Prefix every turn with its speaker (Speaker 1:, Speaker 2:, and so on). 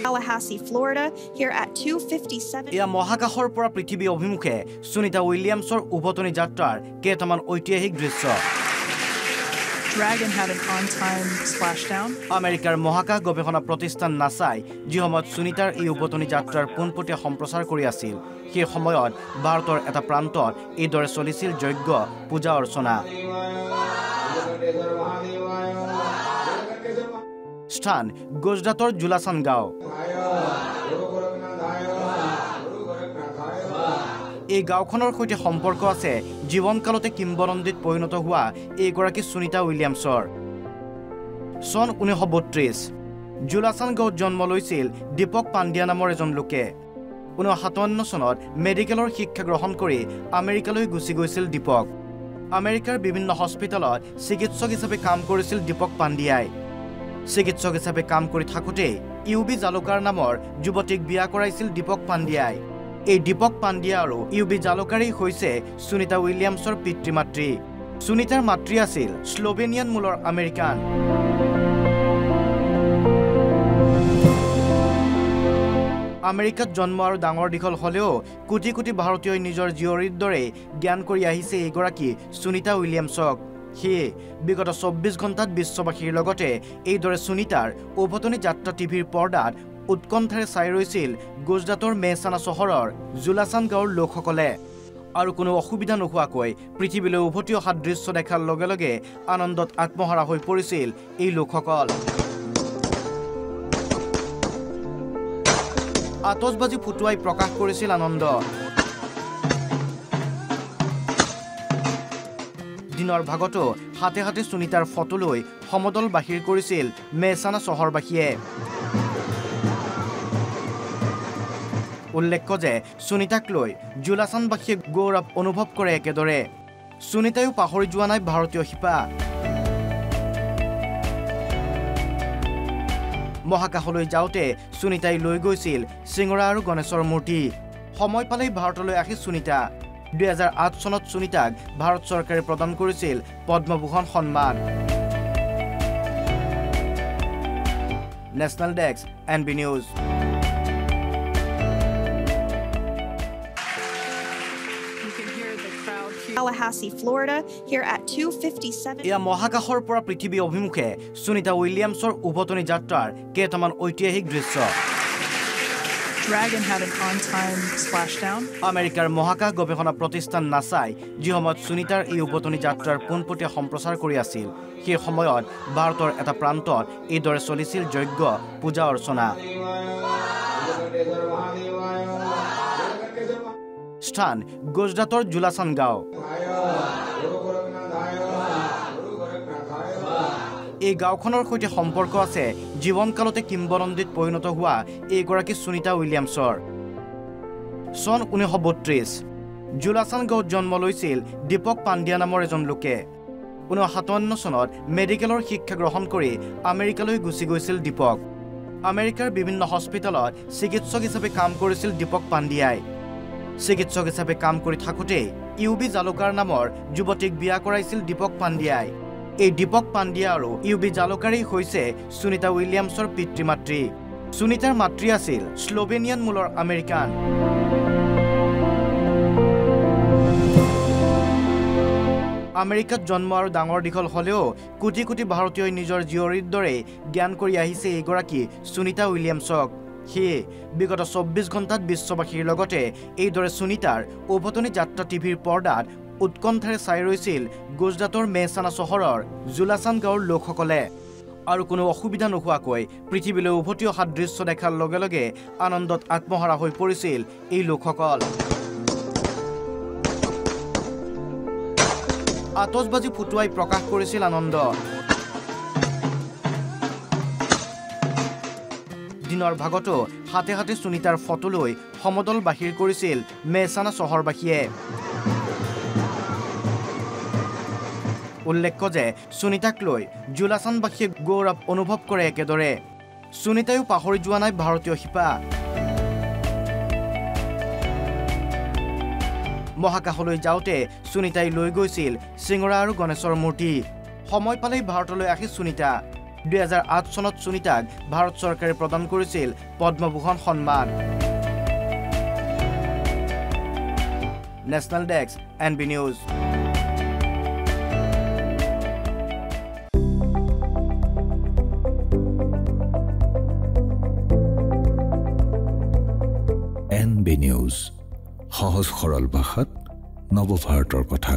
Speaker 1: Tallahassee, Florida, here at 2:57.
Speaker 2: এয়া মহাকাশৰ পৰা পৃথিৱী অভিমুখে সুনিতা উইলিয়ামছৰ উভতনি যাত্ৰাৰ কেইটামান ঐতিহাসিক দৃশ্য
Speaker 3: Dragon had an on-time splashdown.
Speaker 2: আমেৰিকাৰ মহাকাশ গৱেষণা প্ৰতিষ্ঠান নাছাই যি সময়ত সুনিতাৰ এই উভতনি যাত্ৰাৰ পোনপটীয়া সম্প্ৰচাৰ কৰি আছিল সেই সময়ত ভাৰতৰ এটা প্ৰান্তত এইদৰে চলিছিল যজ্ঞ পূজা অৰ্চনা স্থান গুজৰাটৰ জুলাছান গাঁও এই গাঁওখনৰ সৈতে সম্পৰ্ক আছে জীৱনকালতে কিম্বদন্তীত পৰিণত হোৱা এইগৰাকী সুনিতা উইলিয়ামছৰ চন 1932 জুলাছান গাঁৱত জন্ম লৈছিল দীপক পাণ্ডিয়া নামৰ এজন লোকে 1957 চনত মেডিকেলৰ শিক্ষা গ্ৰহণ কৰি আমেৰিকালৈ গুচি গৈছিল দীপক আমেৰিকাৰ বিভিন্ন হস্পিটেলত চিকিৎসক হিচাপে কাম কৰিছিল দীপক পাণ্ডিয়াই চিকিৎসক হিচাপে কাম কৰি থাকোঁতে ইউবি জালুকাৰ নামৰ যুৱতীক বিয়া কৰাইছিল দীপক পাণ্ডিয়াই এই দীপক পাণ্ডিয়া আৰু ইউবি জালুকাৰেই হৈছে সুনিতা উইলিয়ামছৰ পিতৃ-মাতৃ সুনিতাৰ মাতৃ আছিল স্লোভেনিয়ান মূলৰ আমেৰিকান আমেৰিকাত জন্ম আৰু ডাঙৰ দীঘল হ'লেও কোটি কোটি ভাৰতীয়ই নিজৰ জীয়ৰীৰ দৰে জ্ঞান কৰি আহিছে এইগৰাকী সুনিতা উইলিয়ামছক সেয়ে বিগত 24 ঘণ্টাত বিশ্ববাসীৰ লগতে এইদৰে সুনিতাৰ উভতনি যাত্ৰা টিভিৰ পৰ্দাত উৎকণ্ঠাৰে চাই ৰৈছিল গুজৰাটৰ মেহছানা চহৰৰ জুলাছান গাঁৱৰ লোকসকলে আৰু কোনো অসুবিধা নোহোৱাকৈ পৃথিৱীলৈ উভতি অহা দৃশ্য দেখাৰ লগে লগে আনন্দত আত্মহাৰা হৈ পৰিছিল এই লোকসকল আতচবাজি ফুটুৱাই প্ৰকাশ কৰিছিল আনন্দ দিনৰ ভাগতো হাতে হাতে সুনিতাৰ ফটো লৈ সমদল বাহিৰ কৰিছিল মেহছানা চহৰবাসীয়ে উল্লেখ্য যে সুনিতাক লৈ জুলাছানবাসীয়ে গৌৰৱ অনুভৱ কৰে একেদৰে সুনিতায়ো পাহৰি যোৱা নাই ভাৰতীয় শিপা মহাকাশলৈ যাওঁতে সুনিতাই লৈ গৈছিল সিংৰা আৰু গণেশৰ মূৰ্তি সময় পালেই ভাৰতলৈ আহি সুনিতা 2008 চনত সুনিতাক ভাৰত চৰকাৰে প্ৰদান কৰিছিল পদ্মভূষণ সন্মান national desk NB news
Speaker 1: Tallahassee, Florida, here at 2:57.
Speaker 2: এয়া মহাকাশৰ পৰা পৃথিৱী অভিমুখে সুনিতা উইলিয়ামছৰ উভতনি যাত্ৰাৰ কেইটামান ঐতিহাসিক দৃশ্য
Speaker 3: Dragon had an on-time splashdown.
Speaker 2: আমেৰিকাৰ মহাকাশ গৱেষণা প্ৰতিষ্ঠান নাছাই যি সময়ত সুনিতাৰ এই উভতনি যাত্ৰাৰ পোনপটীয়া সম্প্ৰচাৰ কৰি আছিল সেই সময়ত ভাৰতৰ এটা প্ৰান্তত এইদৰে চলিছিল যজ্ঞ পূজা অৰ্চনা স্থান গুজৰাটৰ জুলাছান গাঁও এই গাঁওখনৰ সৈতে সম্পৰ্ক আছে জীৱনকালতে কিম্বদন্তীত পৰিণত হোৱা এইগৰাকী সুনিতা উইলিয়ামছৰ চন 1932 জুলাছান গাঁৱত জন্ম লৈছিল দীপক পাণ্ডিয়া নামৰ এজন লোকে 1957 চনত মেডিকেলৰ শিক্ষা গ্ৰহণ কৰি আমেৰিকালৈ গুচি গৈছিল দীপক আমেৰিকাৰ বিভিন্ন হস্পিটেলত চিকিৎসক হিচাপে কাম কৰিছিল দীপক পাণ্ডিয়াই চিকিৎসক হিচাপে কাম কৰি থাকোঁতে ইউবি জালুকাৰ নামৰ যুৱতীক বিয়া কৰাইছিল দীপক পাণ্ডিয়াই এই দীপক পাণ্ডিয়া আৰু ইউবি জালুকাৰেই হৈছে সুনিতা উইলিয়ামছৰ পিতৃ-মাতৃ সুনিতাৰ মাতৃ আছিল স্লোভেনিয়ান মূলৰ আমেৰিকান আমেৰিকাত জন্ম আৰু ডাঙৰ দীঘল হ'লেও কোটি কোটি ভাৰতীয়ই নিজৰ জীয়ৰীৰ দৰে জ্ঞান কৰি আহিছে এইগৰাকী সুনিতা উইলিয়ামছক সেয়ে বিগত 24 ঘণ্টাত বিশ্ববাসীৰ লগতে এইদৰে সুনিতাৰ উভতনি যাত্ৰা টিভিৰ পৰ্দাত উৎকণ্ঠাৰে চাই ৰৈছিল গুজৰাটৰ মেহছানা চহৰৰ জুলাছান গাঁৱৰ লোকসকলে আৰু কোনো অসুবিধা নোহোৱাকৈ পৃথিৱীলৈ উভতি অহা দৃশ্য দেখাৰ লগে লগে আনন্দত আত্মহাৰা হৈ পৰিছিল এই লোকসকল আতচবাজি ফুটুৱাই প্ৰকাশ কৰিছিল আনন্দ দিনৰ ভাগতো হাতে হাতে সুনিতাৰ ফটো লৈ সমদল বাহিৰ কৰিছিল মেহছানা চহৰবাসীয়ে উল্লেখ্য যে সুনিতাক লৈ জুলাছানবাসীয়ে গৌৰৱ অনুভৱ কৰে একেদৰে সুনিতায়ো পাহৰি যোৱা নাই ভাৰতীয় শিপা মহাকাশলৈ যাওঁতে সুনিতাই লৈ গৈছিল সিংৰা আৰু গণেশৰ মূৰ্তি সময় পালেই ভাৰতলৈ আহি সুনিতা 2008 চনত সুনিতাক ভাৰত চৰকাৰে প্ৰদান কৰিছিল পদ্মভূষণ সন্মান national desk NB news
Speaker 4: NB news সহজ সৰল ভাষাত নৱভাৰতৰ কথা